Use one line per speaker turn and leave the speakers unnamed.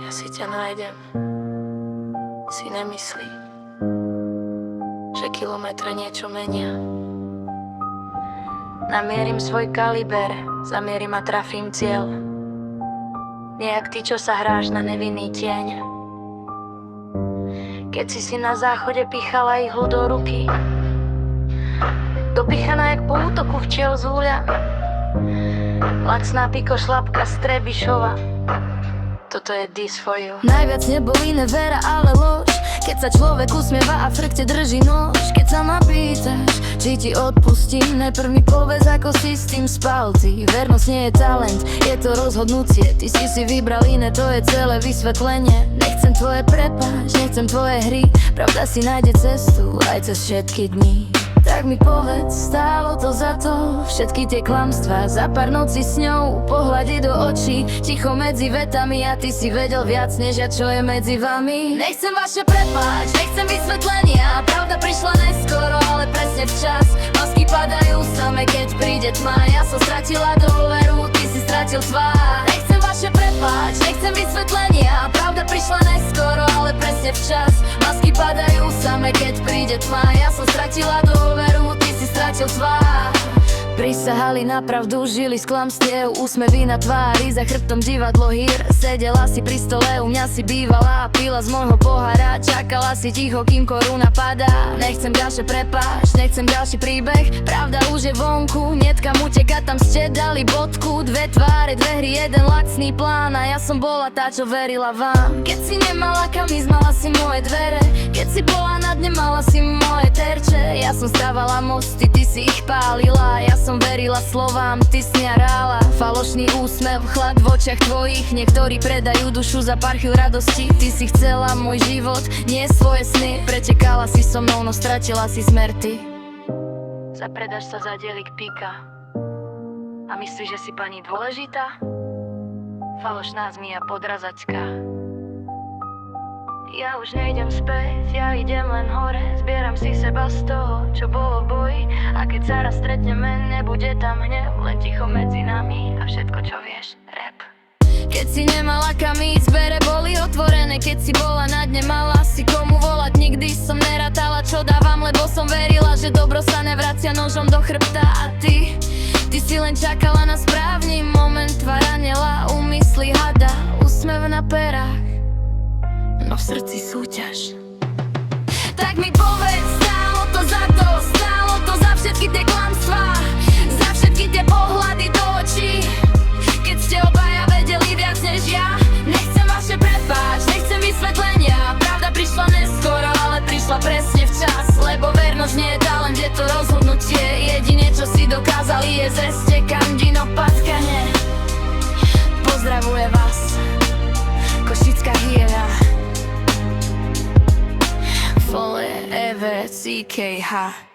Ja si ťa nájdem. Si nemyslí, že kilometre niečo menia. Namierim svoj kaliber, zamierim a trafím cieľ. Nejak ty, čo sa hráš na nevinný tieň. Keď si na záchode pichala ihlu do ruky, dopichaná jak po útoku včiel z úľa, lacná pikošlapka z Trebišova. Toto je this for you.
Najviac neboli nevera, ale lož. Keď sa človek usmieva a v chrbte drží nôž. Keď sa ma pýtaš, či ti odpustím, najprv mi povedz, ako si s tým spal ty. Vernosť nie je talent, je to rozhodnutie. Ty si vybral iné, to je celé vysvetlenie. Nechcem tvoje prepáč, nechcem tvoje hry. Pravda si nájde cestu aj cez všetky dni. Tak mi povedz, stálo to za to, všetky tie klamstvá, za pár nocí s ňou, pohľade do očí, ticho medzi vetami a ty si vedel viac než ja, čo je medzi vami. Nechcem vaše prepáč, nechcem vysvetlenia, pravda prišla neskoro, ale presne včas. Masky padajú same, keď príde tma, ja som stratila dôveru, ty si stratil tvár. Nechcem vaše prepáč, nechcem vysvetlenia, pravda prišla neskoro, ale presne včas. Masky padajú same, keď príde tma, ja som stratila dôveru, ty si stratil tvár. Prisahali na pravdu, žili z klamstiev, úsmevy na tvári, za chrbtom divadlo hír. Sedela si pri stole, u mňa si bývala, pila z môjho pohára, čakala si ticho, kým koruna padá. Nechcem ďalšie prepáč, nechcem ďalší príbeh, pravda už je vonku, netkam utekať, tam ste dali bodku. Dve tváre, dve hry, jeden lacný plán a ja som bola tá, čo verila vám. Keď si nemala kam ísť, mala si moje dvere, keď si bola na dne, mala si moje terče. Ja som stávala mosty, ty si ich pálila, ja som verila slovám, ty si mňa rála. Falošný úsmev, chlad v očiach tvojich, niektorí predajú dušu za pár chvíľ radosti. Ty si chcela môj život, nie svoje sny, pretekala si so mnou, no stratila si smer ty. Zapredáš sa za dielik píka a myslíš, že si pani dôležitá? Falošná zmija podrazačka. Ja už nejdem späť, ja idem len hore, zbieram si seba z toho, čo bolo v boji. A keď sa raz stretneme, nebude tam hnev, len ticho medzi nami a všetko, čo vieš, rap. Keď si nemala kam ísť, dvere boli otvorené, keď si bola na dne, mala si komu volať. Nikdy som nerátala, čo dávam, lebo som verila, že dobro sa nevracia nožom do chrbta. A ty si len čakala na správny moment, tvár anjela, úmysly hada, úsmev na perách, no v srdci súťaž. Tak mi povedz, stálo to za to, stálo to za všetky tie klamstvá, za všetky tie pohľady do očí, keď ste obaja vedeli viac než ja. Nechcem vaše prepáč, nechcem vysvetlenia, pravda prišla neskoro, ale prišla presne včas. Lebo vernosť nie je talent, je to rozhodnutie, jedine čo si dokázali je zeste Kandino Patkane. Pozdravuje vás Košická hyena. Forever CKH.